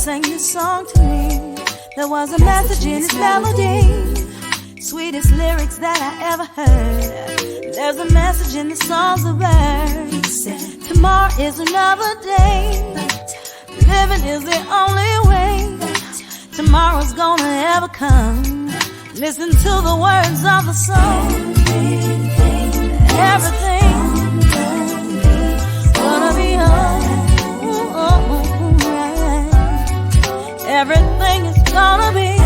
sang this song to me. There was a message in its melody, sweetest lyrics that I ever heard. There's a message in the songs of birds. Tomorrow is another day. Living is the only way. Tomorrow's gonna ever come. Listen to the words of the song. Everything gonna be alright. Everything is gonna be.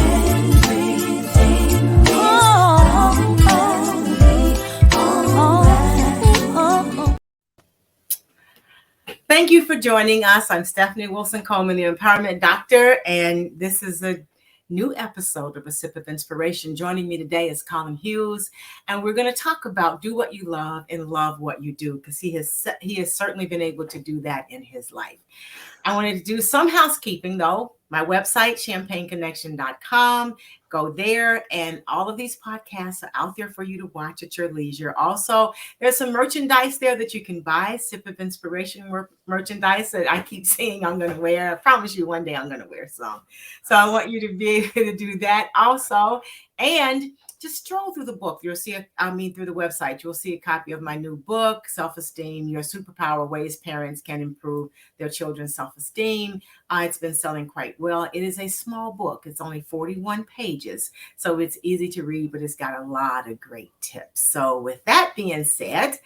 Thank you for joining us. I'm Stephanie Wilson-Coleman, the Empowerment Doctor, and this is a new episode of A Sip of Inspiration. Joining me today is Collin Hughes, and we're going to talk about do what you love and love what you do, because he has certainly been able to do that in his life. I wanted to do some housekeeping, though. My website, champagneconnection.com. Go there, and all of these podcasts are out there for you to watch at your leisure. Also, there's some merchandise there that you can buy, Sip of Inspiration merchandise that I keep saying I'm going to wear. I promise you one day I'm going to wear some. So I want you to be able to do that also. And just stroll through the book. You'll see, through the website, you'll see a copy of my new book, Self-Esteem, Your Superpower, Ways Parents Can Improve Their Children's Self-Esteem. It's been selling quite well. It is a small book. It's only 41 pages, so it's easy to read, but it's got a lot of great tips. So with that being said,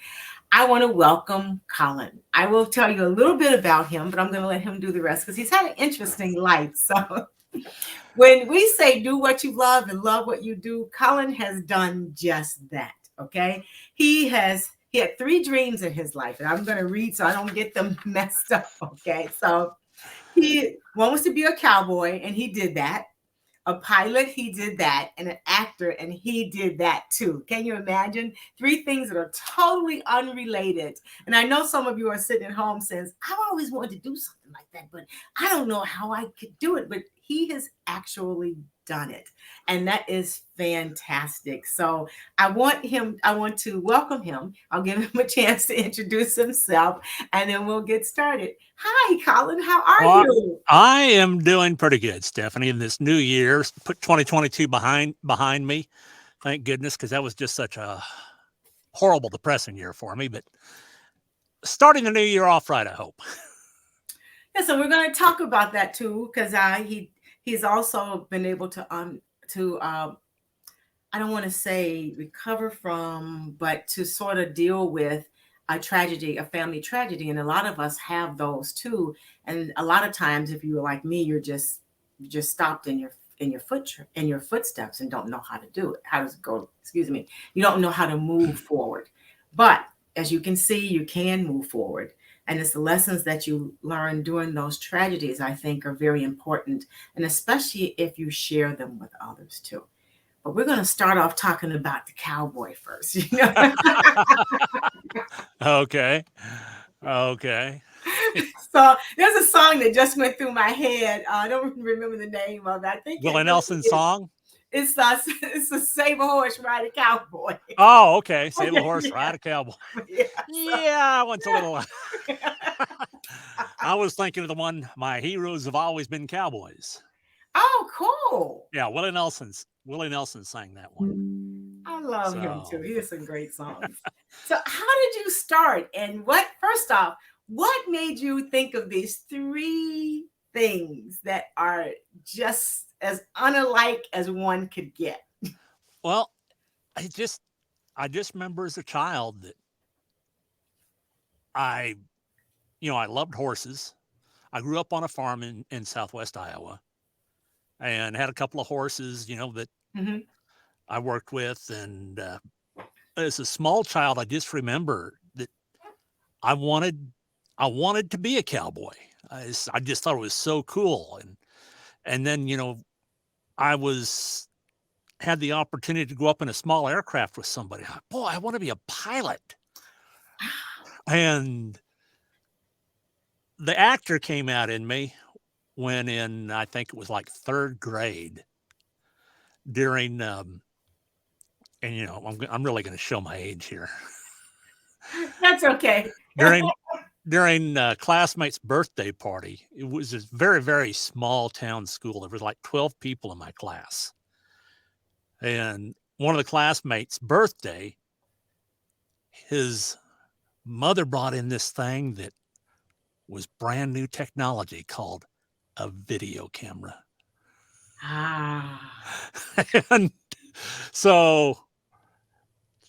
I want to welcome Collin. I will tell you a little bit about him, but I'm going to let him do the rest because he's had an interesting life. So when we say do what you love and love what you do, Collin has done just that, okay? He had 3 dreams in his life, and I'm going to read so I don't get them messed up, okay? So one was to be a cowboy, and he did that. A pilot, he did that, and an actor, and he did that too. Can you imagine? 3 things that are totally unrelated. And I know some of you are sitting at home saying, I've always wanted to do something like that, but I don't know how I could do it. But he has actually done it. And that is fantastic. So I want to welcome him. I'll give him a chance to introduce himself, and then we'll get started. Hi, Collin. How are you? I am doing pretty good, Stephanie. In this new year, put 2022 behind me. Thank goodness, because that was just such a horrible, depressing year for me. But starting the new year off right, I hope. Yeah, so we're going to talk about that too, because he's also been able to I don't want to say recover from, but to sort of deal with a tragedy, a family tragedy. And a lot of us have those too. And a lot of times, if you were like me, you're just stopped in your footsteps and don't know how to do it. How does it go? Excuse me. You don't know how to move forward. But as you can see, you can move forward. And it's the lessons that you learn during those tragedies, I think, are very important. And especially if you share them with others too. But we're going to start off talking about the cowboy first. You know? Okay. So there's a song that just went through my head. I don't remember the name of it. I think Willie Nelson's song. It's a Save a Horse, Ride a Cowboy. Oh, okay. Save a Horse, Ride a Cowboy. Yeah, I went a little. I was thinking of the one, My Heroes Have Always Been Cowboys. Oh, cool. Yeah, Willie Nelson sang that one. I love him too. He has some great songs. So how did you start? And first off, what made you think of these 3 things that are just as unalike as one could get? Well, I just remember as a child that I loved horses. I grew up on a farm in Southwest Iowa and had a couple of horses, that I worked with. And as a small child, I just remember that I wanted to be a cowboy. I just thought it was so cool. And then, I had the opportunity to go up in a small aircraft with somebody. Boy, I want to be a pilot. And the actor came out in me when I think it was like 3rd grade during, and I'm really going to show my age here. That's okay. during classmate's birthday party. It was a very, very small town school. There was like 12 people in my class. And one of the classmates' birthday, his mother brought in this thing that was brand new technology called a video camera. And so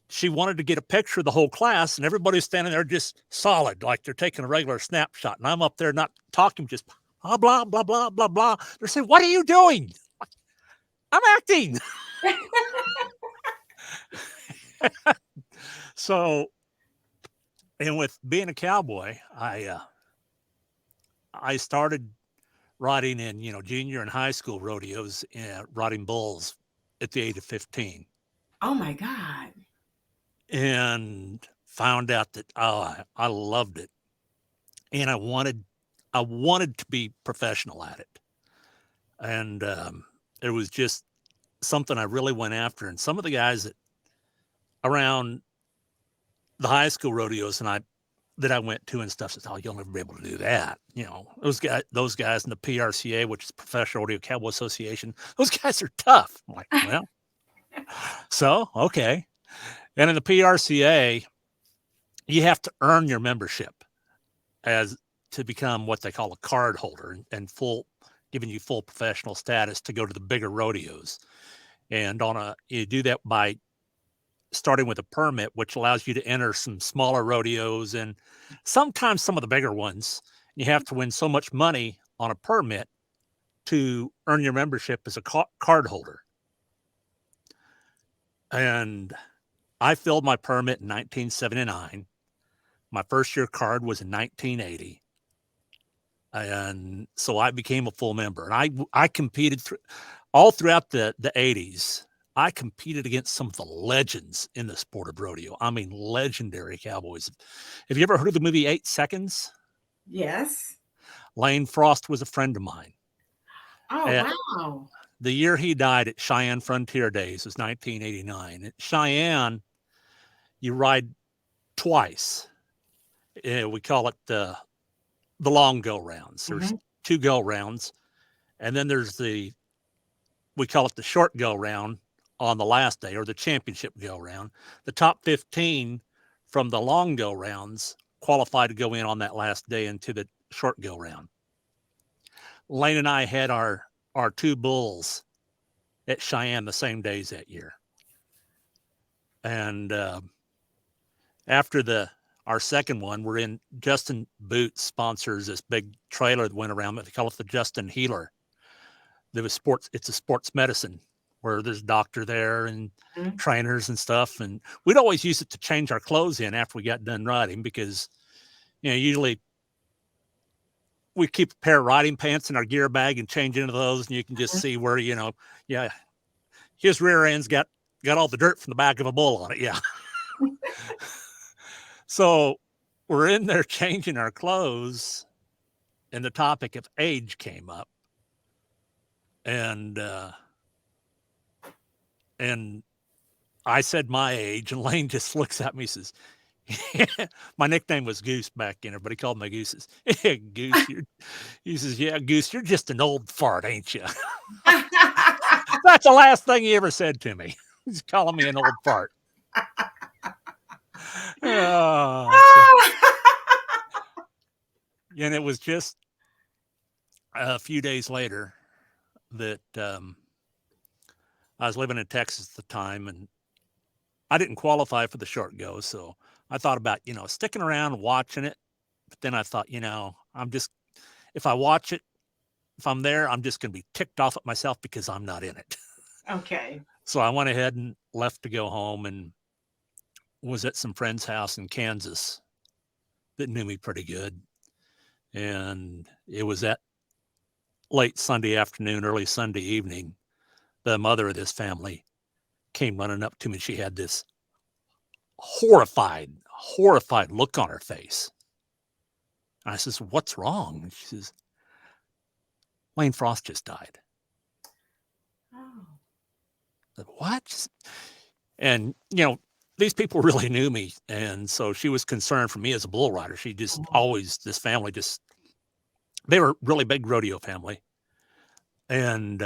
she wanted to get a picture of the whole class, and everybody's standing there just solid, like they're taking a regular snapshot. And I'm up there not talking, just blah, blah, blah, blah, blah, blah. They're saying, "What are you doing?" "I'm acting." So, and with being a cowboy, I started riding in, junior and high school rodeos and riding bulls at the age of 15. Oh my God. And found out that I loved it. And I wanted to be professional at it. And it was just something I really went after. And some of the guys that around the high school rodeos that I went to and stuff said, "Oh, you'll never be able to do that." Those guys in the PRCA, which is Professional Rodeo Cowboy Association, those guys are tough. I'm like, well, so, okay. And in the PRCA, you have to earn your membership as to become what they call a card holder and giving you full professional status to go to the bigger rodeos. And you do that by starting with a permit, which allows you to enter some smaller rodeos and sometimes some of the bigger ones. You have to win so much money on a permit to earn your membership as a card holder. And I filled my permit in 1979. My first year card was in 1980. And so I became a full member. And I competed all throughout the 80s. I competed against some of the legends in the sport of rodeo. I mean, legendary cowboys. Have you ever heard of the movie 8 Seconds? Yes. Lane Frost was a friend of mine. Oh, wow. The year he died at Cheyenne Frontier Days was 1989. At Cheyenne, you ride twice. We call it the long go rounds. There's 2 go rounds. And then there's we call it the short go round on the last day, or the championship go round. The top 15 from the long go rounds qualify to go in on that last day into the short go round. Lane and I had our 2 bulls at Cheyenne the same days that year. And after our second one, we're in, Justin Boots sponsors this big trailer that went around. They call it the Justin Healer. It's a sports medicine where there's a doctor there and trainers and stuff. And we'd always use it to change our clothes in after we got done riding, because, usually we keep a pair of riding pants in our gear bag and change into those. And you can just see where, his rear end's got all the dirt from the back of a bull on it. Yeah. So we're in there changing our clothes, and the topic of age came up. And I said my age, and Lane just looks at me and says, my nickname was Goose back then. Everybody called me Gooses. Goose, he says, "Yeah, Goose, you're just an old fart, ain't you?" That's the last thing he ever said to me. He's calling me an old fart. And it was just a few days later that I was living in Texas at the time, and I didn't qualify for the short go. So I thought about, sticking around and watching it. But then I thought, if I watch it, if I'm there, I'm just going to be ticked off at myself because I'm not in it. Okay. So I went ahead and left to go home, and was at some friend's house in Kansas that knew me pretty good. And it was that late Sunday afternoon, early Sunday evening, the mother of this family came running up to me. She had this horrified look on her face. And I says, "What's wrong?" And she says, "Lane Frost just died." Oh. I said, "What?" And, these people really knew me, and so she was concerned for me as a bull rider. She just always, this family just, they were a really big rodeo family, and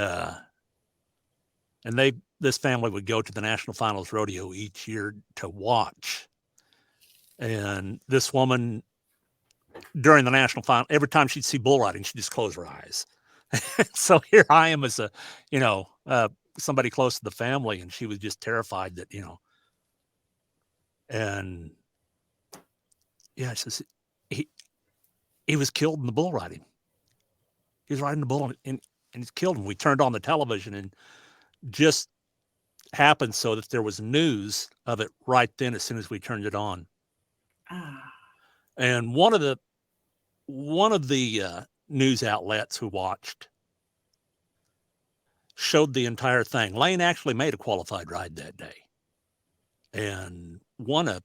this family would go to the National Finals Rodeo each year to watch. And this woman, during the national final, every time she'd see bull riding, she'd just close her eyes. So here I am as a, somebody close to the family, and she was just terrified that, and yeah, she says he was killed in the bull riding. He was riding the bull and he's killed him. We turned on the television, and just happened so that there was news of it right then as soon as we turned it on. And one of the news outlets who watched showed the entire thing. Lane actually made a qualified ride that day and won a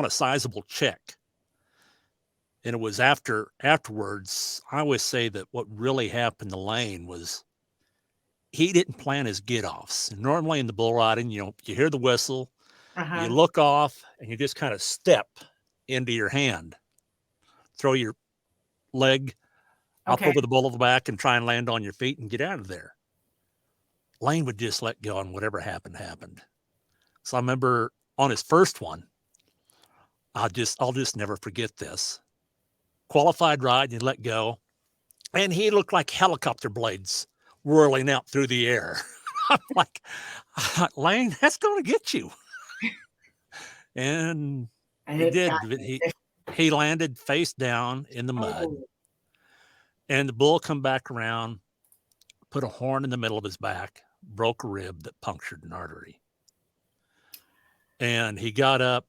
sizable check. And it was afterwards, I always say that what really happened to Lane was he didn't plan his get-offs. And normally in the bull riding, you hear the whistle, you look off, and you just kind of step into your hand, throw your leg up over the bull of the back and try and land on your feet and get out of there. Lane would just let go, and whatever happened. So I remember on his first one, I'll just never forget this. Qualified ride, you let go, and he looked like helicopter blades whirling out through the air. I'm like, Lane, that's going to get you. And he did. He landed face down in the mud. And the bull come back around, put a horn in the middle of his back, broke a rib that punctured an artery. And he got up,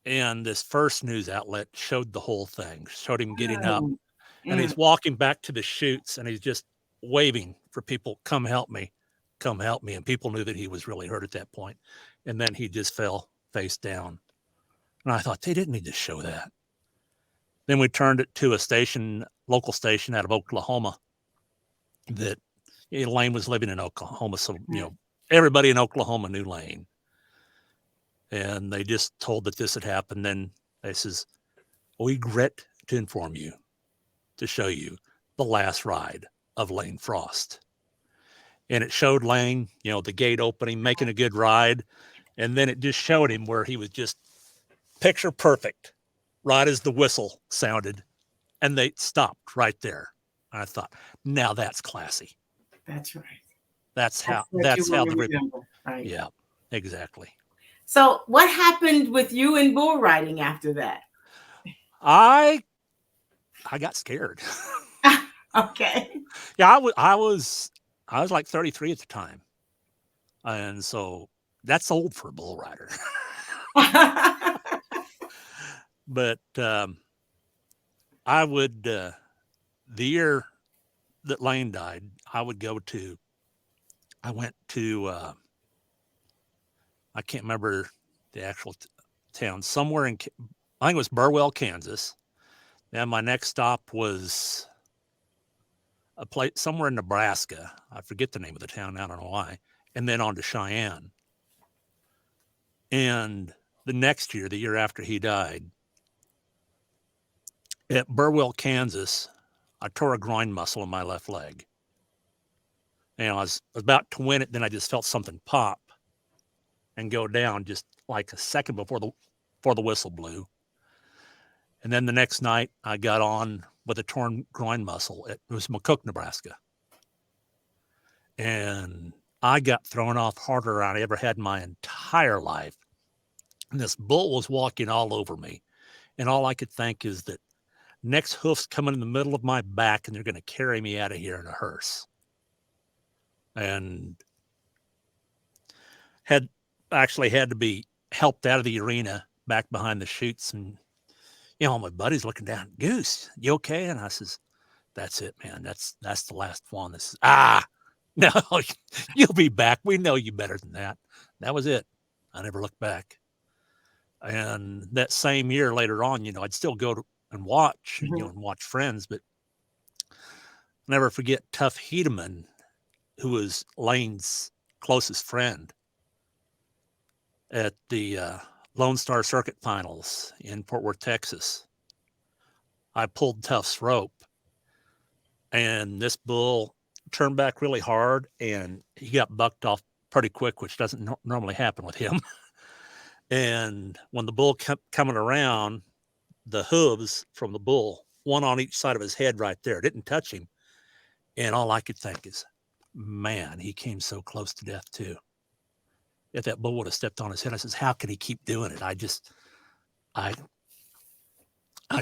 and this first news outlet showed the whole thing, showed him getting up. And he's walking back to the chutes, and he's just waving for people, come help me. And people knew that he was really hurt at that point. And then he just fell face down. And I thought, they didn't need to show that. Then we turned it to a local station out of Oklahoma that Lane was living in Oklahoma. So, everybody in Oklahoma knew Lane. And they just told that this had happened. Then they says, we regret to inform you, to show you the last ride of Lane Frost. And it showed Lane, the gate opening, making a good ride. And then it just showed him where he was just picture perfect, right as the whistle sounded. And they stopped right there. And I thought, now that's classy. That's right. That's how the right. Yeah, exactly. So what happened with you in bull riding after that? I got scared. Okay. Yeah, I was like 33 at the time. And so that's old for a bull rider. But I would, the year that Lane died, I went to, I can't remember the actual town, somewhere I think it was Burwell, Kansas. Then my next stop was a place somewhere in Nebraska. I forget the name of the town. I don't know why. And then on to Cheyenne. And the next year, the year after he died, at Burwell, Kansas, I tore a groin muscle in my left leg. And I was about to win it. Then I just felt something pop and go down just like a second before the whistle blew. And then the next night I got on with a torn groin muscle. It was McCook, Nebraska. And I got thrown off harder than I ever had in my entire life. And this bull was walking all over me. And all I could think is that next hoof's coming in the middle of my back and they're going to carry me out of here in a hearse. And had to be helped out of the arena back behind the chutes. And, my buddy's looking down, Goose, you okay? And I says, that's it, man. That's the last one. This is, no, you'll be back. We know you better than that. That was it. I never looked back. And that same year later on, I'd still go to and watch, and watch friends, but I'll never forget Tough Hedeman, who was Lane's closest friend. at the Lone Star Circuit Finals in Fort Worth, Texas. I pulled Tuff's rope, and this bull turned back really hard, and he got bucked off pretty quick, which doesn't normally happen with him. And when the bull kept coming around, the hooves from the bull, one on each side of his head right there, didn't touch him. And all I could think is, man, he came so close to death too. If that bull would have stepped on his head, I says, how could he keep doing it? I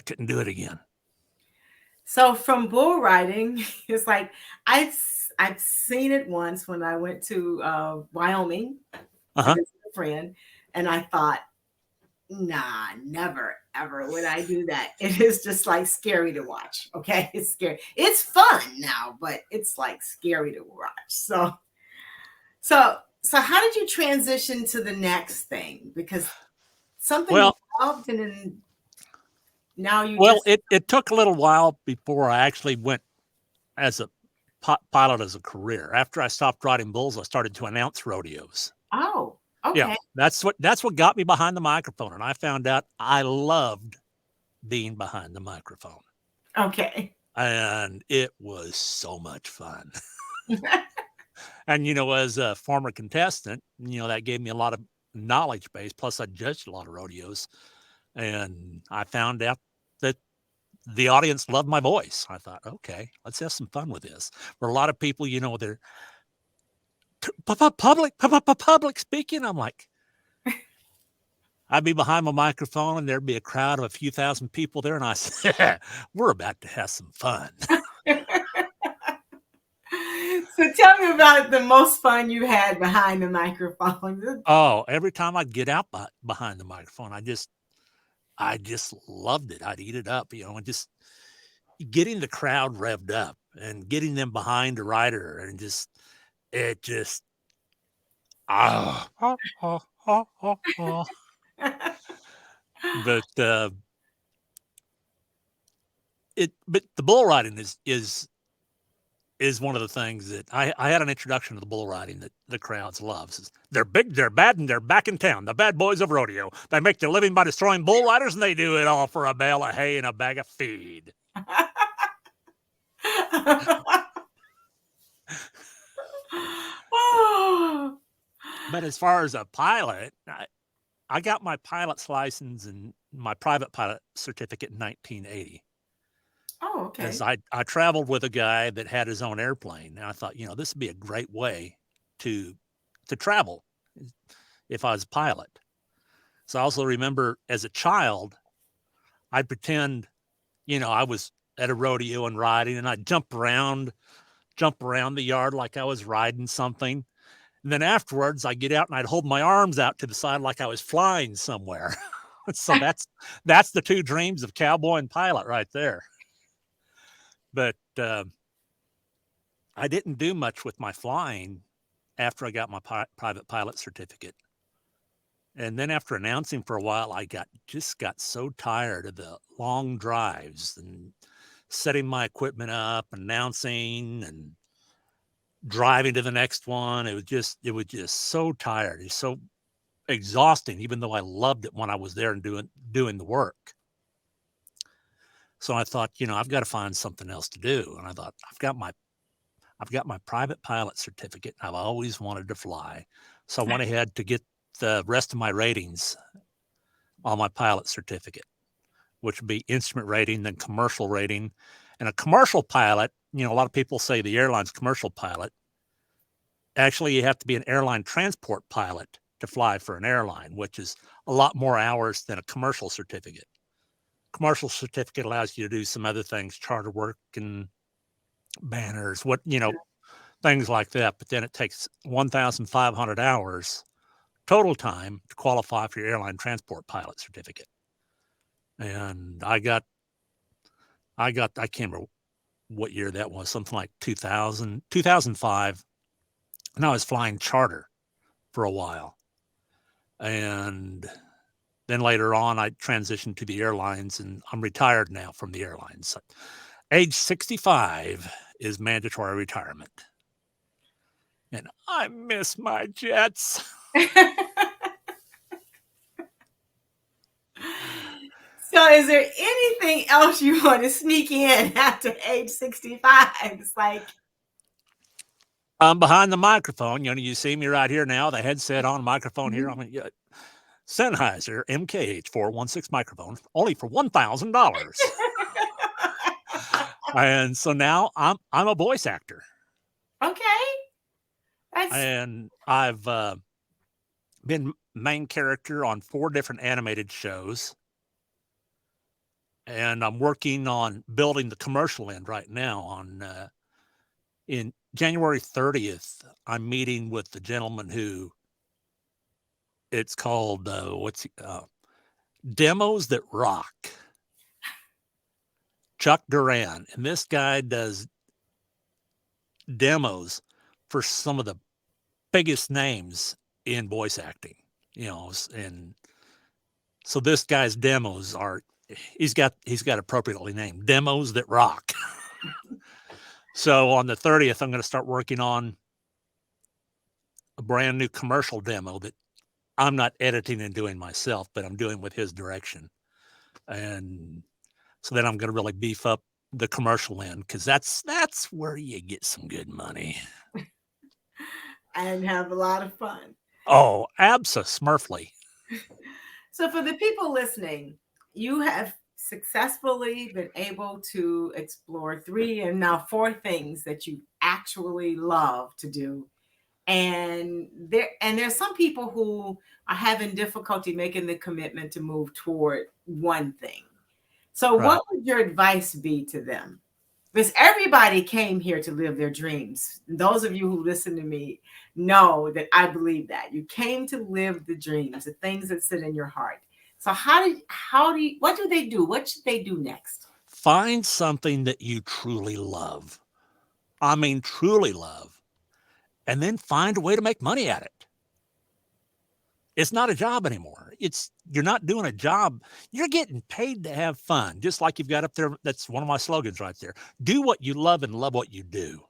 couldn't do it again. So from bull riding, it's like I've seen it once when I went to Wyoming to visit a friend, and I thought, nah, never ever would I do that. It is just like scary to watch. Okay, it's scary. It's fun now, but it's like scary to watch. So how did you transition to the next thing? Because something evolved, and then now you. Well, it took a little while before I actually went as a pilot as a career. After I stopped riding bulls, I started to announce rodeos. Oh, okay. Yeah, that's what got me behind the microphone, and I found out I loved being behind the microphone. Okay. And it was so much fun. And, as a former contestant, that gave me a lot of knowledge base. Plus, I judged a lot of rodeos. And I found out that the audience loved my voice. I thought, okay, let's have some fun with this. For a lot of people, they're public speaking. I'm like, I'd be behind my microphone and there'd be a crowd of a few thousand people there. And I said, we're about to have some fun. So tell me about the most fun you had behind the microphone. Oh, every time I'd get out behind the microphone, I just loved it. I'd eat it up, and just getting the crowd revved up and getting them behind a rider, and But the bull riding is one of the things that I had an introduction to the bull riding that the crowds loves. They're big, they're bad, and they're back in town. The bad boys of rodeo. They make their living by destroying bull riders, and they do it all for a bale of hay and a bag of feed. But as far as a pilot, I got my pilot's license and my private pilot certificate in 1980. Oh, okay. Because I traveled with a guy that had his own airplane, and I thought, this would be a great way to travel if I was a pilot. So I also remember as a child, I'd pretend, I was at a rodeo and riding, and I'd jump around the yard like I was riding something. And then afterwards, I'd get out and I'd hold my arms out to the side like I was flying somewhere. So that's the two dreams of cowboy and pilot right there. But I didn't do much with my flying after I got my private pilot certificate. And then after announcing for a while, I got so tired of the long drives and setting my equipment up, announcing and driving to the next one. It was just so tired. It's so exhausting, even though I loved it when I was there and doing the work. So I thought, I've got to find something else to do. And I thought, I've got my private pilot certificate. I've always wanted to fly. So I went ahead to get the rest of my ratings on my pilot certificate, which would be instrument rating, then commercial rating. And a commercial pilot, a lot of people say the airline's commercial pilot. Actually, you have to be an airline transport pilot to fly for an airline, which is a lot more hours than a commercial certificate. Commercial certificate allows you to do some other things, charter work and banners, things like that. But then it takes 1,500 hours total time to qualify for your airline transport pilot certificate. And I can't remember what year that was, something like 2005. And I was flying charter for a while. And then later on, I transitioned to the airlines, and I'm retired now from the airlines. Age 65 is mandatory retirement. And I miss my jets. So is there anything else you want to sneak in after age 65? It's like, I'm behind the microphone. You see me right here now, the headset on, microphone here. I'm Sennheiser MKH 416 microphone, only for $1,000. And so now I'm a voice actor. okay. And I've been main character on 4 different animated shows. And I'm working on building the commercial end right now. In January 30th, I'm meeting with the gentleman who it's called Demos That Rock, Chuck Duran. And this guy does demos for some of the biggest names in voice acting, and so this guy's demos are, he's got appropriately named Demos That Rock. So on the 30th, I'm going to start working on a brand new commercial demo that I'm not editing and doing myself, but I'm doing with his direction. And so then I'm going to really beef up the commercial end, because that's where you get some good money. And have a lot of fun. Oh, abso-smurfly. So for the people listening, you have successfully been able to explore 3 and now 4 things that you actually love to do. And there's some people who are having difficulty making the commitment to move toward one thing. So what would your advice be to them? Because everybody came here to live their dreams. Those of you who listen to me know that I believe that. You came to live the dreams, the things that sit in your heart. So what do they do? What should they do next? Find something that you truly love. I mean, truly love. And then find a way to make money at it. It's not a job anymore. You're not doing a job. You're getting paid to have fun. Just like you've got up there. That's one of my slogans right there. Do what you love and love what you do.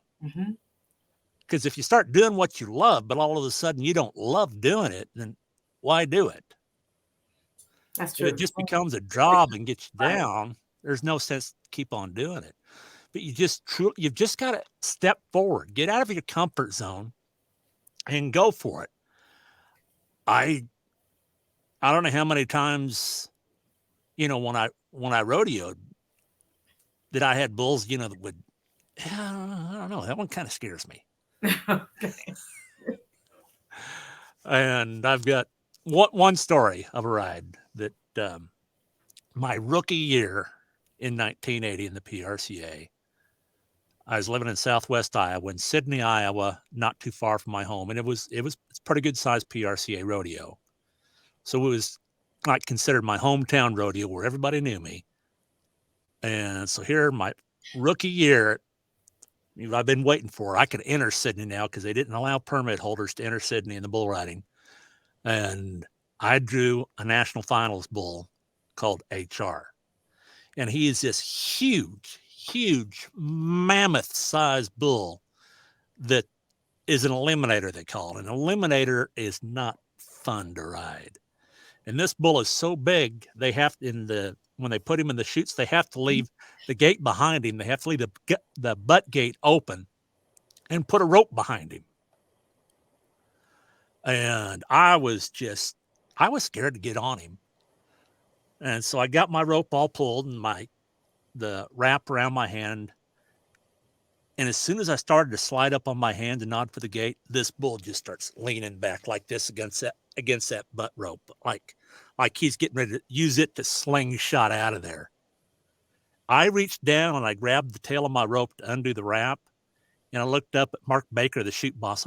Because if you start doing what you love, but all of a sudden you don't love doing it, then why do it? That's true. If it just becomes a job and gets you down, there's no sense to keep on doing it. But you've just got to step forward, get out of your comfort zone and go for it. I don't know how many times, when I rodeoed, that I had bulls, that would, I don't know, that one kind of scares me. Okay. And I've got one story of a ride that my rookie year in 1980 in the PRCA, I was living in Southwest Iowa, in Sidney, Iowa, not too far from my home. And it's pretty good sized PRCA rodeo. So it was like considered my hometown rodeo where everybody knew me. And so here, my rookie year, I've been waiting for, I could enter Sidney now because they didn't allow permit holders to enter Sidney in the bull riding. And I drew a national finals bull called HR. And he is this huge mammoth-sized bull that is an eliminator, they call it. An eliminator is not fun to ride. And this bull is so big, they have when they put him in the chutes, they have to leave the gate behind him. They have to leave the butt gate open and put a rope behind him. And I was scared to get on him. And so I got my rope all pulled and the wrap around my hand. And as soon as I started to slide up on my hand and nod for the gate, this bull just starts leaning back like this against that butt rope, like he's getting ready to use it to slingshot out of there. I reached down and I grabbed the tail of my rope to undo the wrap. And I looked up at Mark Baker, the chute boss.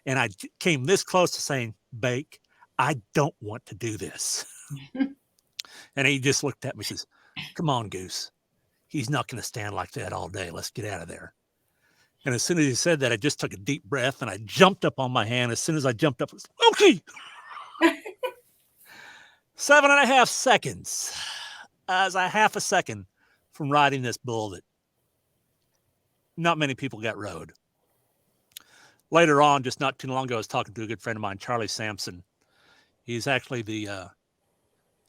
And I came this close to saying, "Bake, I don't want to do this." And he just looked at me and says, "Come on, Goose. He's not going to stand like that all day. Let's get out of there." And as soon as he said that, I just took a deep breath and I jumped up on my hand. As soon as I jumped up, it was, "Okay." 7.5 seconds. As a half a second from riding this bull that not many people got rode. Later on, just not too long ago, I was talking to a good friend of mine, Charlie Sampson. He's actually the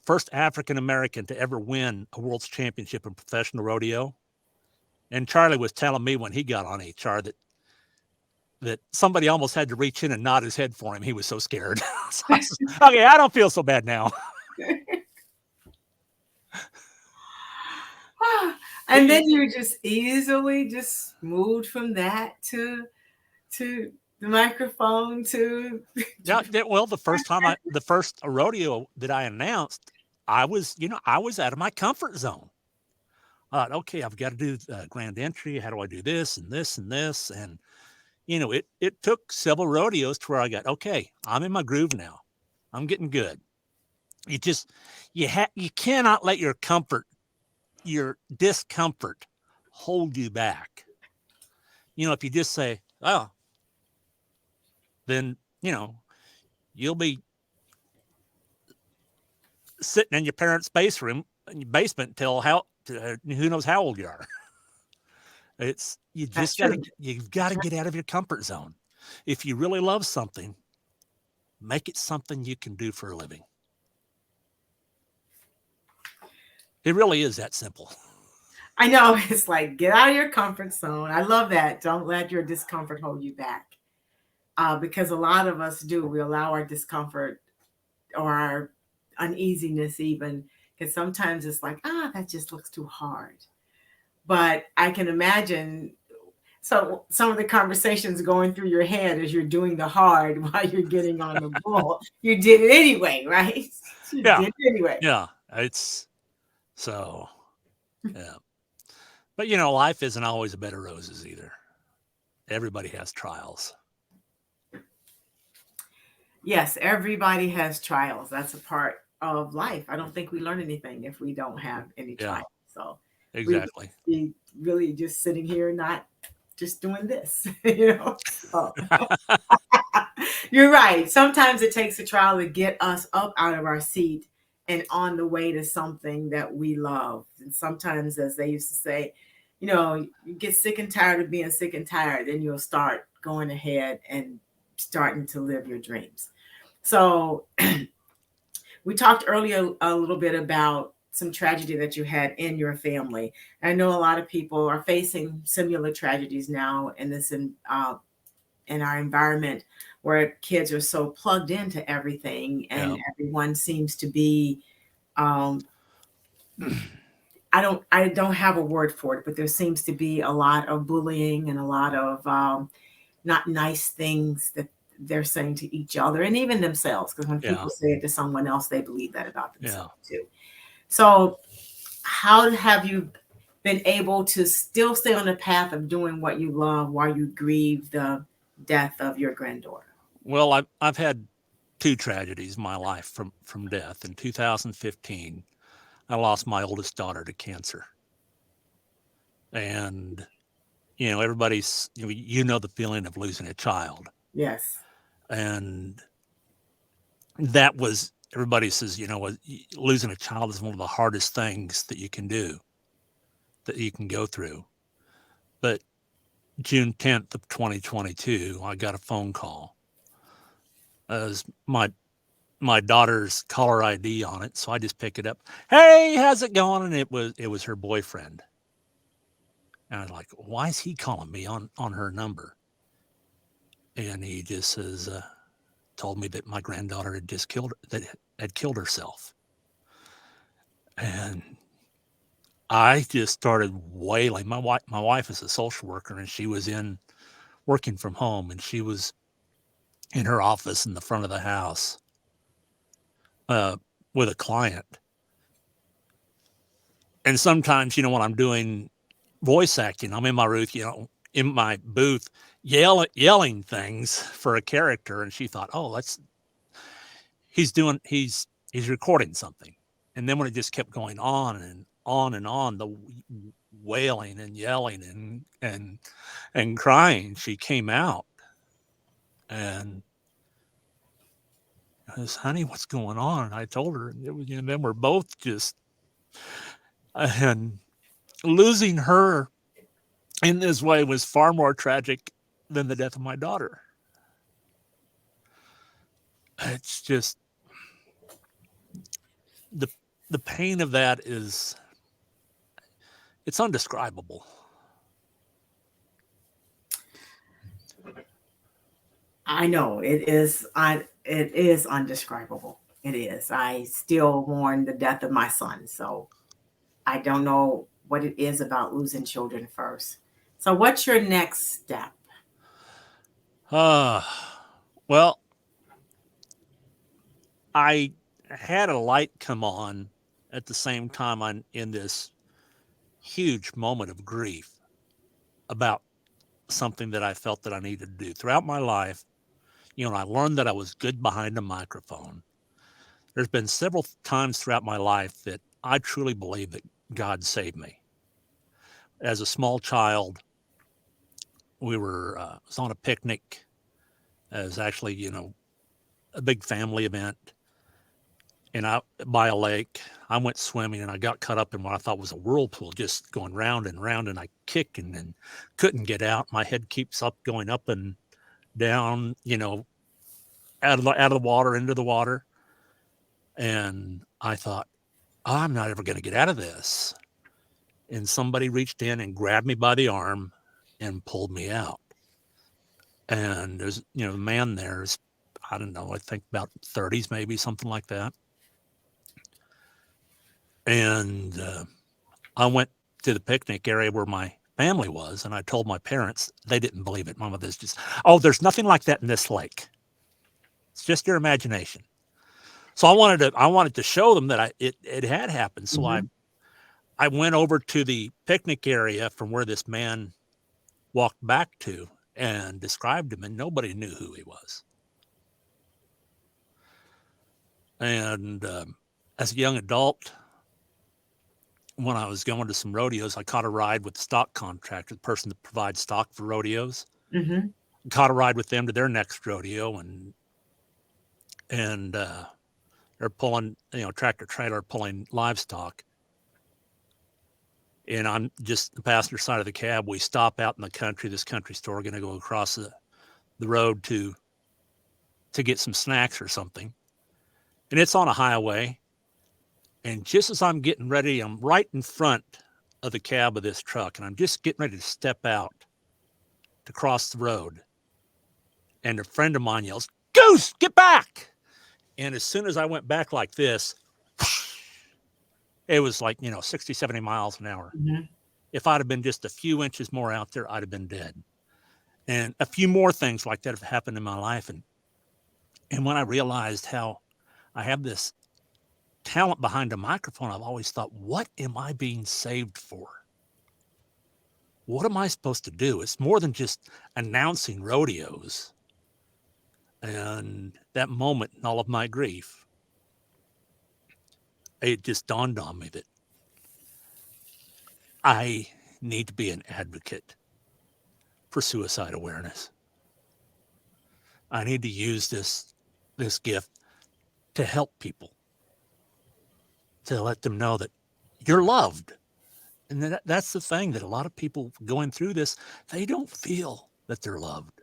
first African American to ever win a world's championship in professional rodeo. And Charlie was telling me when he got on HR that somebody almost had to reach in and nod his head for him. He was so scared. So I said, okay, I don't feel so bad now. And then you just easily just moved from that to the microphone to. Well, the first rodeo that I announced, I was out of my comfort zone. I thought, okay, I've got to do grand entry. How do I do this and this and this? And it took several rodeos to where I got, okay, I'm in my groove now. I'm getting good. You cannot let your discomfort hold you back. If you just say, oh, then, you'll be sitting in your parents' basement until who knows how old you are. You've got to get out of your comfort zone. If you really love something, make it something you can do for a living. It really is that simple. I know, it's like, get out of your comfort zone. I love that. Don't let your discomfort hold you back. Because a lot of us do. We allow our discomfort or our uneasiness even, because sometimes it's like, that just looks too hard. But I can imagine some of the conversations going through your head as you're doing the hard while you're getting on the bull. You did it anyway, right? You did it anyway. Yeah, it's so, yeah. But, life isn't always a bed of roses either. Everybody has trials. Yes, everybody has trials. That's a part of life. I don't think we learn anything if we don't have any trials. So exactly. We really just sitting here, not just doing this, So. You're right. Sometimes it takes a trial to get us up out of our seat and on the way to something that we love. And sometimes, as they used to say, you get sick and tired of being sick and tired, then you'll start going ahead and starting to live your dreams. So we talked earlier a little bit about some tragedy that you had in your family. I know a lot of people are facing similar tragedies now in our environment, where kids are so plugged into everything and everyone seems to be, I don't have a word for it, but there seems to be a lot of bullying and a lot of not nice things that they're saying to each other and even themselves. Because when people say it to someone else, they believe that about themselves too. So how have you been able to still stay on the path of doing what you love while you grieve the death of your granddaughter? Well, I've had two tragedies in my life from death. In 2015, I lost my oldest daughter to cancer. And, everybody's, the feeling of losing a child. Yes. And that was, everybody says, losing a child is one of the hardest things that you can do, that you can go through. But June 10th of 2022, I got a phone call. As my daughter's caller ID on it, so I just pick it up. Hey, how's it going? And it was her boyfriend. And I was like, why is he calling me on her number? And he just says, told me that my granddaughter had killed herself. And I just started wailing. My wife is a social worker, and she was working from home, and she was in her office in the front of the house with a client. And sometimes, when I'm doing voice acting, I'm in my booth, yelling things for a character. And she thought, oh, he's recording something. And then when it just kept going on and on and on, the wailing and yelling and crying, she came out and I said, honey, what's going on? And I told her, and it was, then we're both just, and losing her in this way was far more tragic than the death of my daughter. It's just, the the pain of that it's undescribable. I know it is. It is undescribable. It is. I still mourn the death of my son, so I don't know what it is about losing children first. So, what's your next step? Uh, well, I had a light come on at the same time I'm in this huge moment of grief about something that I felt that I needed to do throughout my life. I learned that I was good behind a microphone. There's been several times throughout my life that I truly believe that God saved me. As a small child, we was on a picnic. It was actually, a big family event, and I by a lake. I went swimming and I got caught up in what I thought was a whirlpool, just going round and round, and I kicked and couldn't get out. My head keeps up going up and down, out of the water into the water, and I thought, I'm not ever going to get out of this. And somebody reached in and grabbed me by the arm and pulled me out. And there's, the man there's, I don't know, I think about 30s, maybe something like that. And I went to the picnic area where my family was, and I told my parents. They didn't believe it. Mama, there's nothing like that in this lake. It's just your imagination. So I wanted to show them that it had happened. So Mhm. I went over to the picnic area from where this man walked back to and described him, and nobody knew who he was. And as a young adult, when I was going to some rodeos, I caught a ride with the stock contractor, the person that provides stock for rodeos. Mhm. Caught a ride with them to their next rodeo, and they're pulling, tractor trailer pulling livestock. And I'm just the passenger side of the cab. We stop out in the country, this country store, going to go across the road to get some snacks or something. And it's on a highway. And just as I'm getting ready, I'm right in front of the cab of this truck, and I'm just getting ready to step out to cross the road. And a friend of mine yells, "Goose, get back!" And as soon as I went back like this, it was like, 60, 70 miles an hour. Mhm. If I'd have been just a few inches more out there, I'd have been dead. And a few more things like that have happened in my life. And when I realized how I have this talent behind a microphone, I've always thought, what am I being saved for? What am I supposed to do? It's more than just announcing rodeos. And that moment in all of my grief, it just dawned on me that I need to be an advocate for suicide awareness. I need to use this gift to help people, to let them know that you're loved. And that's the thing, that a lot of people going through this, they don't feel that they're loved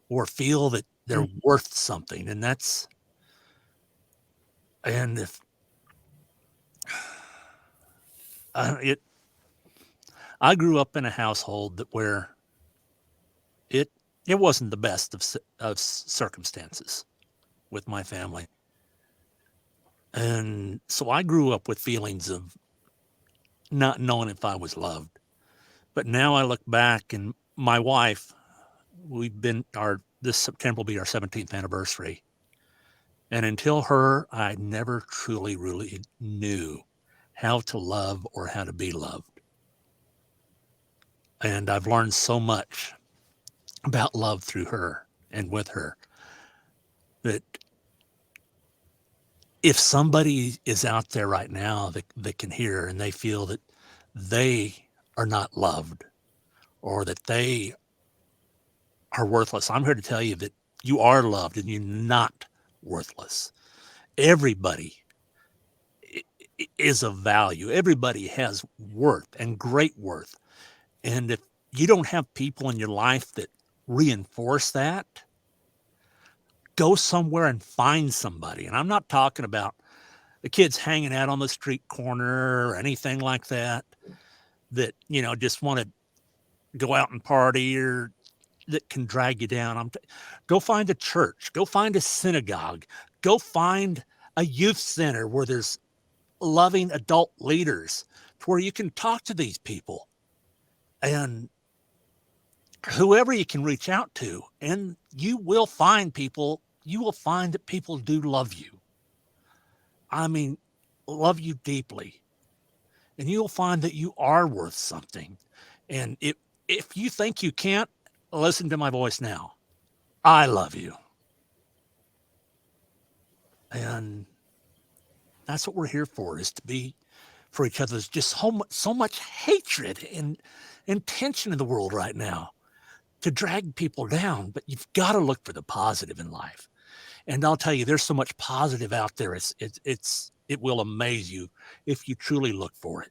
or feel that they're Mhm. worth something. And if it, I grew up in a household where it wasn't the best of circumstances with my family. And so I grew up with feelings of not knowing if I was loved. But now I look back, and my wife, this September will be our 17th anniversary. And until her, I never truly, really knew how to love or how to be loved. And I've learned so much about love through her and with her, that if somebody is out there right now that can hear and they feel that they are not loved or that they are worthless, I'm here to tell you that you are loved and you're not worthless. Everybody is of value. Everybody has worth and great worth. And if you don't have people in your life that reinforce that, go somewhere and find somebody. And I'm not talking about the kids hanging out on the street corner or anything like that, that, just want to go out and party or that can drag you down. Go find a church, go find a synagogue, go find a youth center where there's loving adult leaders to where you can talk to these people and whoever you can reach out to, and you will find that people do love you. I mean, love you deeply. And you'll find that you are worth something. And if you think you can't, listen to my voice now. I love you. And that's what we're here for, is to be for each other. There's just so much hatred and tension in the world right now to drag people down, but you've got to look for the positive in life. And I'll tell you, there's so much positive out there. It will amaze you if you truly look for it.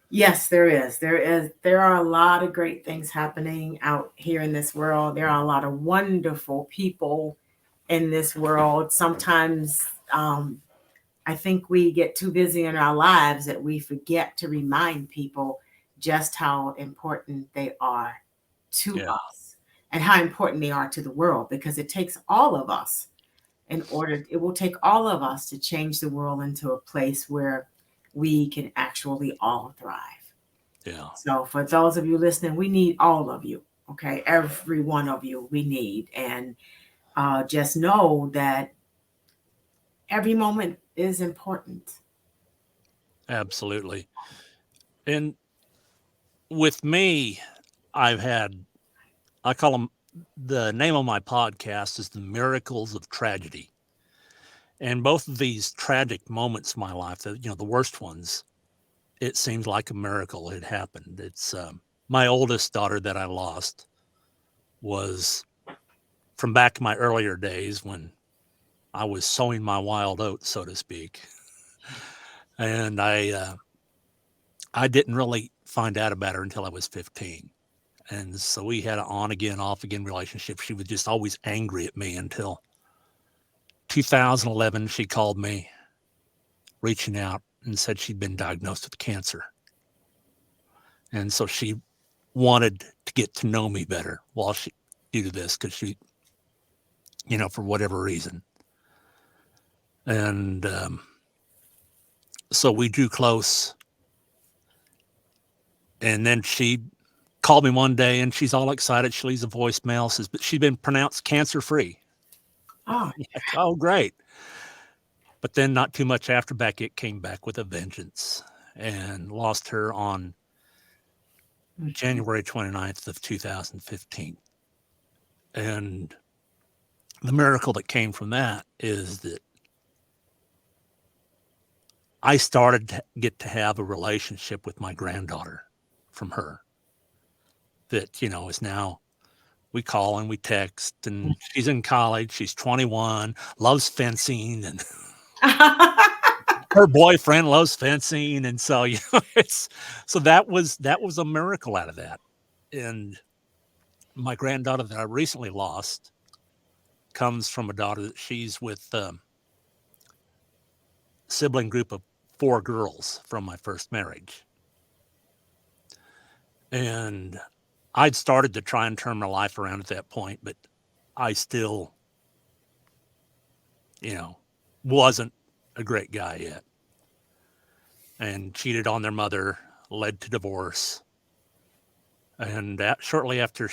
Yes, there is. There are a lot of great things happening out here in this world. There are a lot of wonderful people in this world. Sometimes I think we get too busy in our lives that we forget to remind people just how important they are to us and how important they are to the world, because it takes all of us it will take all of us to change the world into a place where we can actually all thrive. Yeah. So for those of you listening, we need all of you. Okay. Every one of you we need. And just know that every moment is important. Absolutely. And with me, I call them, the name of my podcast is The Miracles of Tragedy. And both of these tragic moments in my life, the worst ones, it seems like a miracle had happened. It's my oldest daughter that I lost was from back in my earlier days when I was sowing my wild oats, so to speak. And I didn't really find out about her until I was 15. And so we had an on again, off again relationship. She was just always angry at me until 2011. She called me reaching out and said she'd been diagnosed with cancer. And so she wanted to get to know me better due to this, because she, for whatever reason. And so we drew close. And then she called me one day and she's all excited. She leaves a voicemail, says, but she'd been pronounced cancer-free. Oh, oh, great. But then not too much after back, it came back with a vengeance, and lost her on January 29th of 2015. And the miracle that came from that is that I started to get to have a relationship with my granddaughter from her that, is now, we call and we text, and she's in college. She's 21, loves fencing, and her boyfriend loves fencing. And so, so that was a miracle out of that. And my granddaughter that I recently lost comes from a daughter that she's with a sibling group of 4 girls from my first marriage. And I'd started to try and turn my life around at that point, but I still, wasn't a great guy yet. And cheated on their mother, led to divorce. And shortly after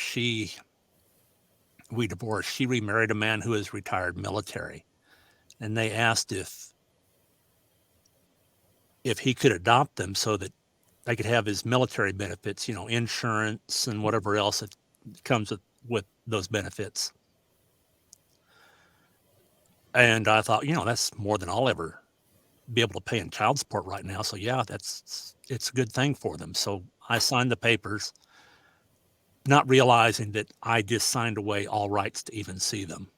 we divorced, she remarried a man who is retired military. And they asked if he could adopt them so that they could have his military benefits, insurance and whatever else that comes with those benefits. And I thought, that's more than I'll ever be able to pay in child support right now. So yeah, it's a good thing for them. So I signed the papers, not realizing that I just signed away all rights to even see them.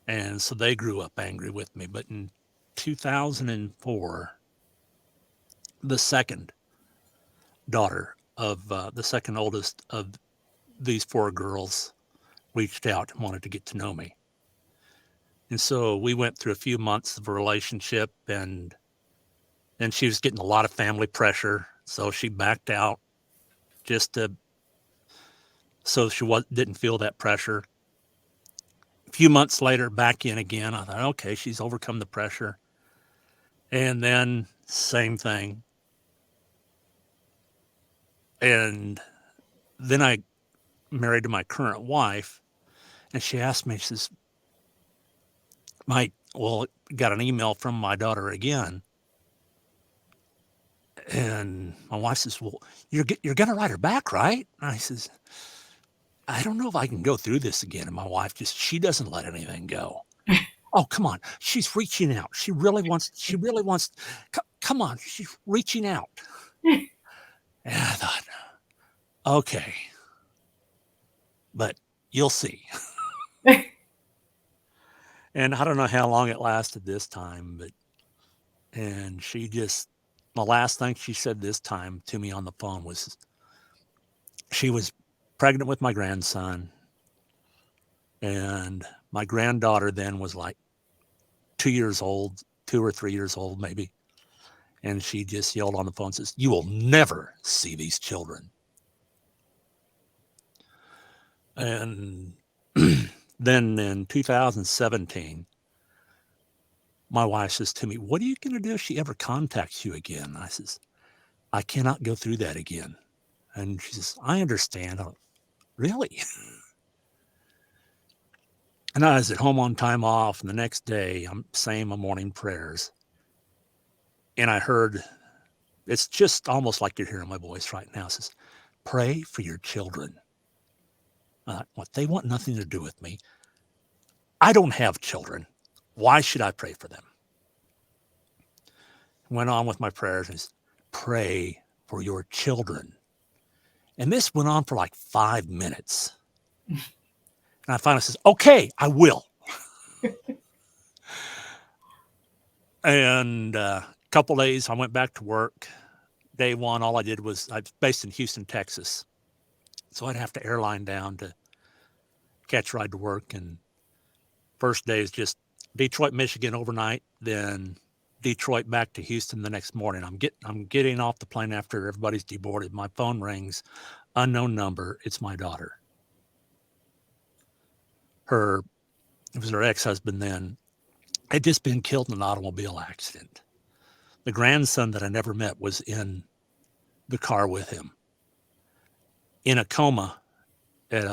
And so they grew up angry with me. But in 2004, the second daughter of the second oldest of these 4 girls reached out and wanted to get to know me. And so we went through a few months of a relationship, and she was getting a lot of family pressure. So she backed out just to, so she didn't feel that pressure. A few months later, back in again. I thought, okay, she's overcome the pressure. And then same thing. And then I married to my current wife, and she asked me, she says, got an email from my daughter again. And my wife says, well, you're going to write her back, right? And I says, I don't know if I can go through this again. And my wife she doesn't let anything go. Oh, come on. She's reaching out. She really wants, come on. She's reaching out. And I thought, okay, but you'll see. And I don't know how long it lasted this time, and the last thing she said this time to me on the phone was she was pregnant with my grandson. And my granddaughter then was like 2 years old, 2 or 3 years old, maybe. And she just yelled on the phone, says, you will never see these children. And then in 2017, my wife says to me, what are you going to do if she ever contacts you again? I says, I cannot go through that again. And she says, I understand. Really? And I was at home on time off, and the next day I'm saying my morning prayers. And I heard, it's just almost like you're hearing my voice right now. It says, pray for your children. What? They want nothing to do with me. I don't have children. Why should I pray for them? Went on with my prayers and says, pray for your children. And this went on for like 5 minutes. And I finally says, okay, I will. And a couple days, I went back to work. Day one, all I did was, I was based in Houston, Texas. So I'd have to airline down to catch a ride to work. And first day is just Detroit, Michigan overnight, then Detroit back to Houston the next morning. I'm getting off the plane after everybody's deboarded. My phone rings, unknown number. It's my daughter. It was her ex-husband then, had just been killed in an automobile accident. The grandson that I never met was in the car with him, in a coma at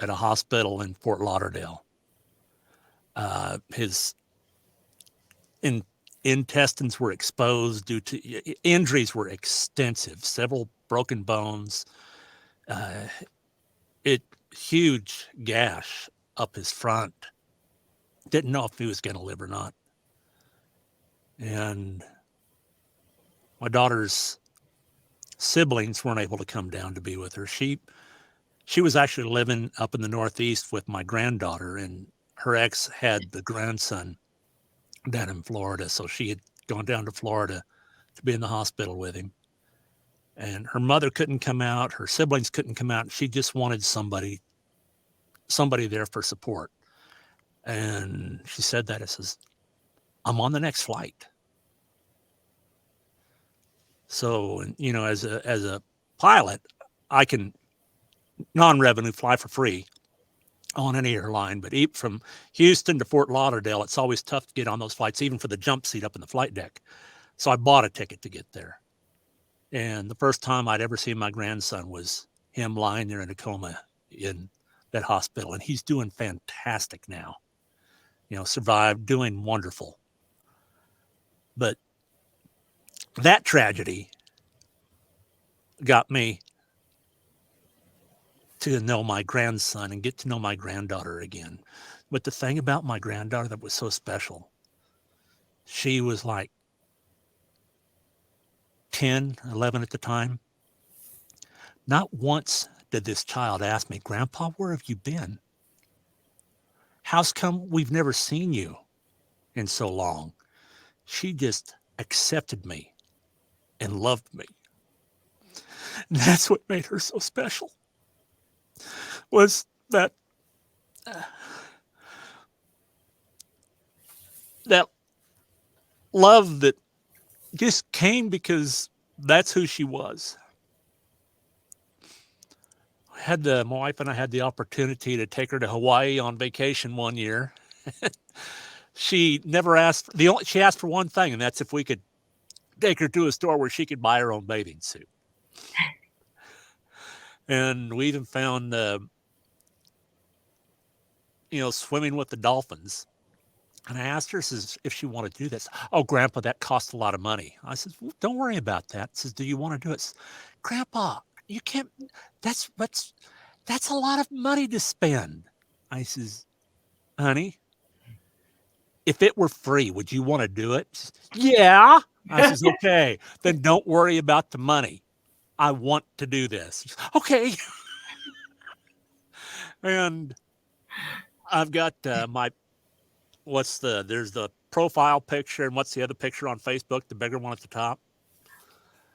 a hospital in Fort Lauderdale. His intestines were exposed due to injuries were extensive, several broken bones, huge gash up his front. Didn't know if he was going to live or not. And my daughter's siblings weren't able to come down to be with her. She was actually living up in the Northeast with my granddaughter, and her ex had the grandson down in Florida. So she had gone down to Florida to be in the hospital with him. And her mother couldn't come out. Her siblings couldn't come out. She just wanted somebody there for support. And she said that, it says, I'm on the next flight. So, as a pilot, I can non-revenue fly for free on any airline, but from Houston to Fort Lauderdale, it's always tough to get on those flights, even for the jump seat up in the flight deck. So I bought a ticket to get there. And the first time I'd ever seen my grandson was him lying there in a coma in that hospital. And he's doing fantastic now. Survived, doing wonderful. But that tragedy got me to know my grandson and get to know my granddaughter again. But the thing about my granddaughter that was so special, she was like 10, 11 at the time. Not once did this child ask me, Grandpa, where have you been? How's come we've never seen you in so long? She just accepted me and loved me. And that's what made her so special, was that love that just came because that's who she was. My wife and I had the opportunity to take her to Hawaii on vacation one year. She never asked, she asked for one thing, and that's if we could take her to a store where she could buy her own bathing suit. And we even found, swimming with the dolphins. And I asked her if she wanted to do this. Oh, Grandpa, that costs a lot of money. I said, well, don't worry about that. She says, do you want to do it? Grandpa, you can't. That's a lot of money to spend. I says, honey, if it were free, would you want to do it? Says, yeah. I says, okay, then don't worry about the money. I want to do this. Says, okay. And I've got there's the profile picture, and what's the other picture on Facebook, the bigger one at the top?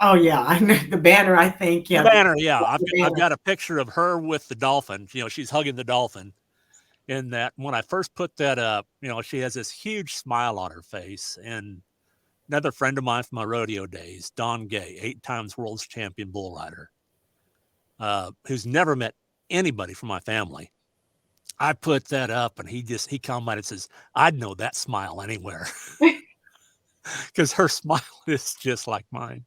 Oh yeah, I know the banner, I think. Yeah. The banner, yeah. I've got a picture of her with the dolphin. She's hugging the dolphin. In that, when I first put that up, she has this huge smile on her face. And another friend of mine from my rodeo days, Don Gay, 8 times world's champion bull rider, who's never met anybody from my family. I put that up, and he commented and says, I'd know that smile anywhere. Because her smile is just like mine.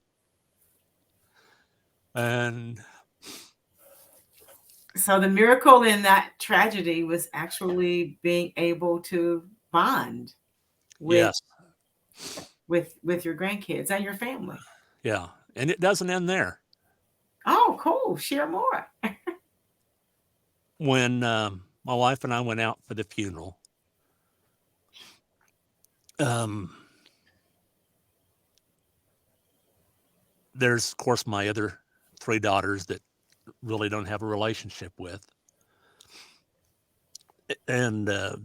And so the miracle in that tragedy was actually being able to bond with with your grandkids and your family. Yeah. And it doesn't end there. Oh, cool. Share more. When my wife and I went out for the funeral, there's, of course, my other 3 daughters that really don't have a relationship with. And the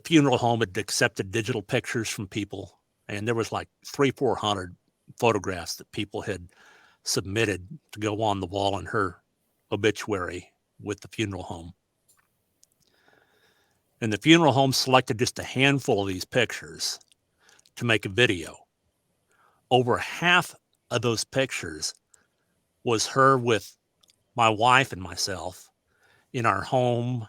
funeral home had accepted digital pictures from people. And there was like 300-400 photographs that people had submitted to go on the wall in her obituary with the funeral home. And the funeral home selected just a handful of these pictures to make a video. Over half of those pictures was her with my wife and myself in our home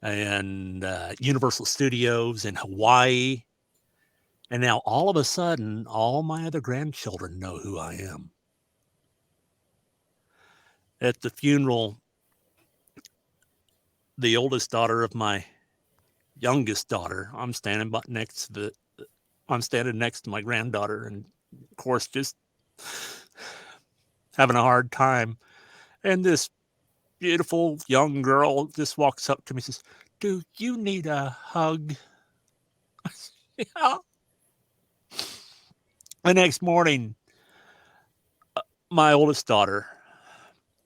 and Universal Studios in Hawaii. And now all of a sudden, all my other grandchildren know who I am. At the funeral, the oldest daughter of my youngest daughter, I'm standing next to my granddaughter, and of course, just having a hard time. And this beautiful young girl just walks up to me and says, do you need a hug? Yeah. The next morning, my oldest daughter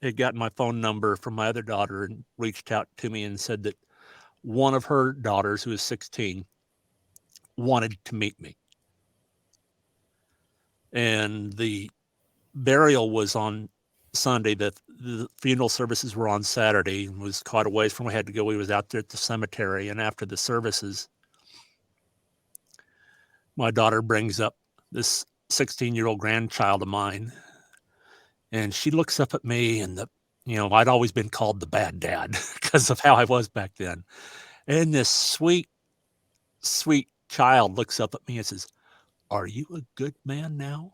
had gotten my phone number from my other daughter and reached out to me and said that one of her daughters, who is 16, wanted to meet me. And the burial was on Sunday. The funeral services were on Saturday. It was quite a ways from where we had to go. We was out there at the cemetery. And after the services, my daughter brings up this 16-year-old grandchild of mine. And she looks up at me, and I'd always been called the bad dad because of how I was back then. And this sweet, sweet child looks up at me and says, are you a good man now?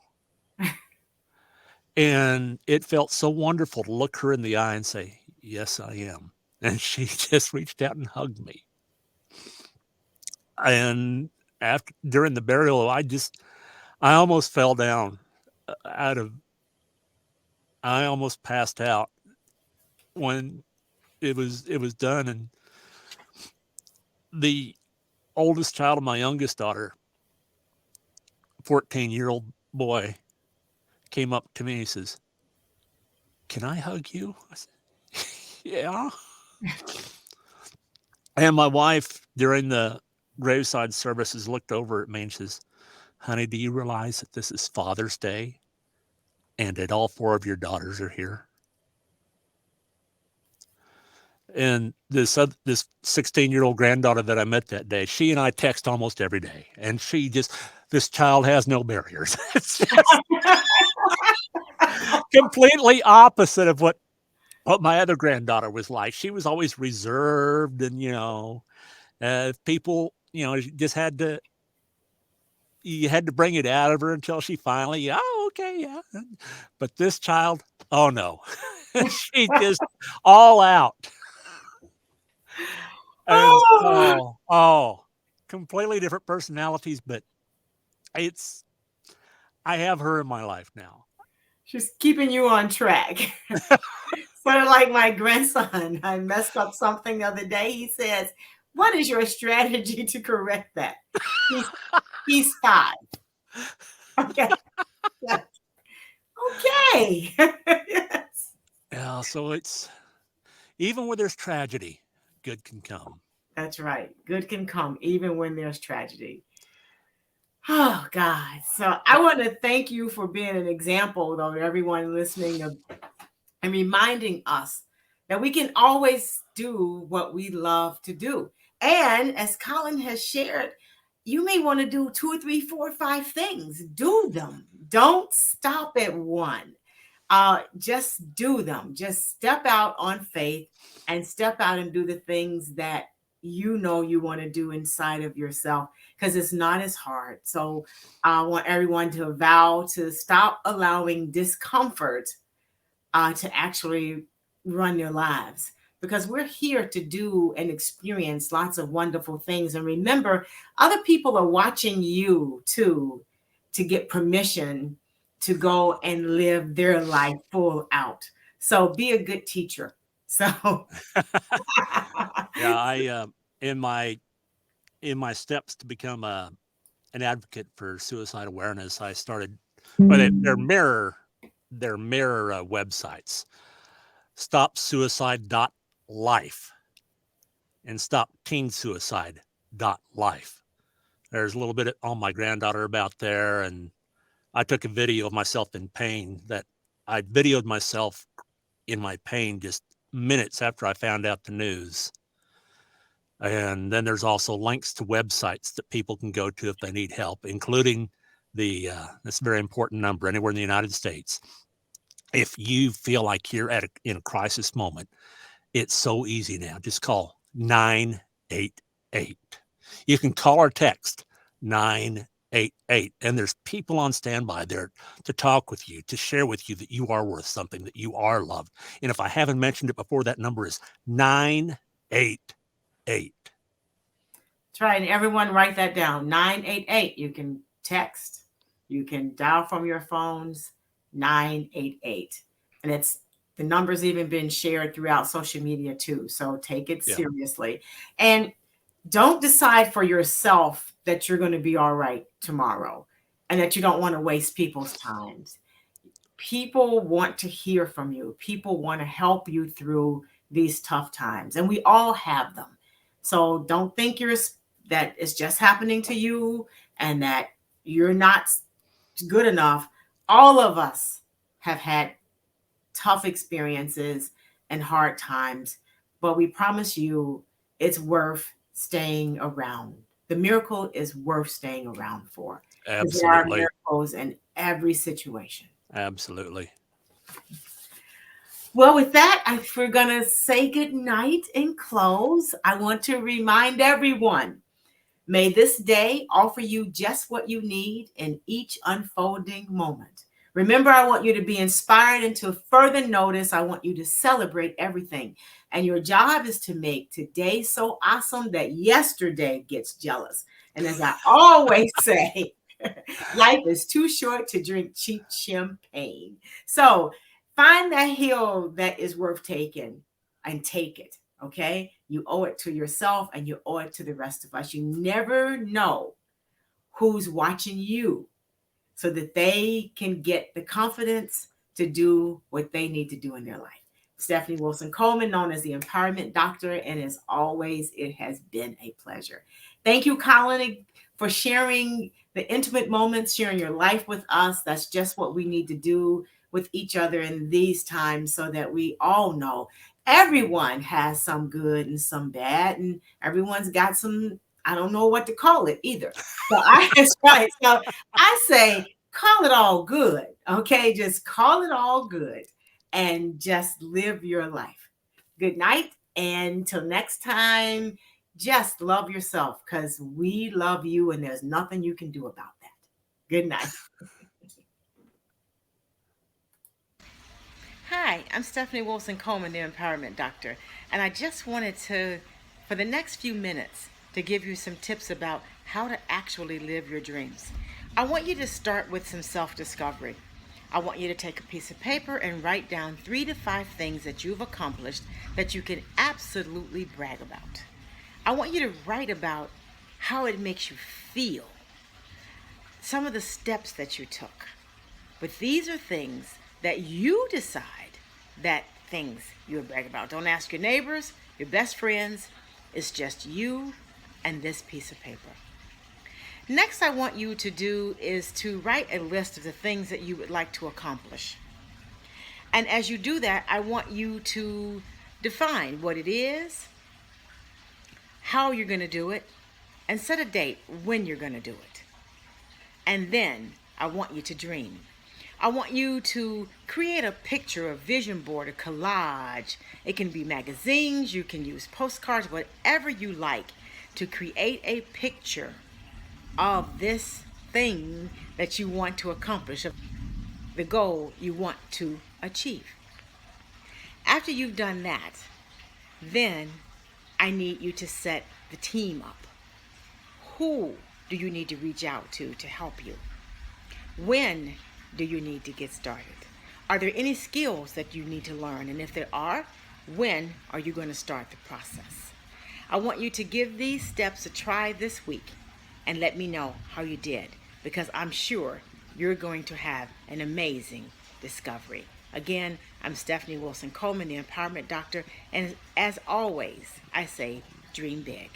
And it felt so wonderful to look her in the eye and say, yes, I am. And she just reached out and hugged me. And during the burial, I almost fell down I almost passed out when it was done. And the oldest child of my youngest daughter, 14-year-old boy, came up to me and he says, can I hug you? I said, yeah. And my wife, during the graveside services, looked over at me and says, honey, do you realize that this is Father's Day and that all 4 of your daughters are here? And this 16-year-old granddaughter that I met that day, she and I text almost every day. And she just, this child has no barriers. It's just completely opposite of what my other granddaughter was like. She was always reserved, and people, just you had to bring it out of her until she finally, oh, okay, yeah. But this child, oh no, she just all out. And Oh, completely different personalities, but I have her in my life now. she's keeping you on track. Sort of like my grandson. I messed up something the other day. He says, "What is your strategy to correct that?" He's 5. Okay. Yes. Okay. Yes. Yeah, so it's even when there's tragedy, good can come. That's right. Good can come even when there's tragedy. Oh, God. So I want to thank you for being an example, though, to everyone listening and reminding us that we can always do what we love to do. And as Collin has shared, you may want to do 2 or 3, 4 or 5 things. Do them. Don't stop at one. Just do them. Just step out on faith and step out and do the things that you know you want to do inside of yourself, because it's not as hard. So I want everyone to vow to stop allowing discomfort to actually run your lives, because we're here to do and experience lots of wonderful things. And remember, other people are watching you too, to get permission to go and live their life full out. So be a good teacher. So Yeah, I in my steps to become an advocate for suicide awareness, I started, but their mirror websites, stopsuicide.life and stopteensuicide.life. There's a little bit on my granddaughter about there, and I took a video of myself in pain that I videoed myself in my pain just minutes after I found out the news. And then there's also links to websites that people can go to if they need help, including this very important number anywhere in the United States. If you feel like you're in a crisis moment, it's so easy now. Just call 988. You can call or text 988, and there's people on standby there to talk with you, to share with you that you are worth something, that you are loved. And if I haven't mentioned it before, that number is 988. That's right. And everyone write that down. 988. You can text, you can dial from your phones, 988. And the number's even been shared throughout social media too. So take it seriously. And don't decide for yourself that you're going to be all right tomorrow and that you don't want to waste people's times. People want to hear from you. People want to help you through these tough times, and we all have them. So don't think that it's just happening to you and that you're not good enough. All of us have had tough experiences and hard times, but we promise you it's worth staying around. The miracle is worth staying around for. Absolutely. There are miracles in every situation. Absolutely. Well, with that, if we're going to say good night and close, I want to remind everyone, may this day offer you just what you need in each unfolding moment. Remember, I want you to be inspired, and to further notice, I want you to celebrate everything. And your job is to make today so awesome that yesterday gets jealous. And as I always say, life is too short to drink cheap champagne. So find that hill that is worth taking and take it. Okay? You owe it to yourself and you owe it to the rest of us. You never know who's watching you, so that they can get the confidence to do what they need to do in their life. Stephanie Wilson-Coleman, known as the Empowerment Doctor, and as always, it has been a pleasure. Thank you, Collin, for sharing the intimate moments, sharing your life with us. That's just what we need to do with each other in these times, so that we all know everyone has some good and some bad, and everyone's got some I don't know what to call it either. That's right. So I say, call it all good. Okay. Just call it all good and just live your life. Good night. And until next time, just love yourself because we love you and there's nothing you can do about that. Good night. Hi, I'm Stephanie Wilson-Coleman, the Empowerment Doctor, and I just wanted to, for the next few minutes, to give you some tips about how to actually live your dreams. I want you to start with some self-discovery. I want you to take a piece of paper and write down 3 to 5 things that you've accomplished that you can absolutely brag about. I want you to write about how it makes you feel, some of the steps that you took. But these are things that you decide that things you would brag about. Don't ask your neighbors, your best friends. It's just you and this piece of paper. Next, I want you to do is to write a list of the things that you would like to accomplish. And as you do that, I want you to define what it is, how you're going to do it, and set a date when you're going to do it. And then I want you to dream. I want you to create a picture, a vision board, a collage. It can be magazines, you can use postcards, whatever you like, to create a picture of this thing that you want to accomplish, of the goal you want to achieve. After you've done that, then I need you to set the team up. Who do you need to reach out to help you? When do you need to get started? Are there any skills that you need to learn? And if there are, when are you going to start the process? I want you to give these steps a try this week and let me know how you did, because I'm sure you're going to have an amazing discovery. Again, I'm Stephanie Wilson-Coleman, the Empowerment Doctor, and as always, I say, dream big.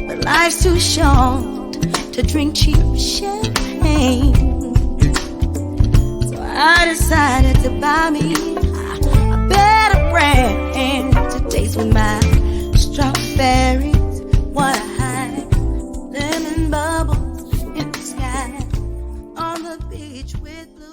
But life's too short to drink cheap champagne, so I decided to buy me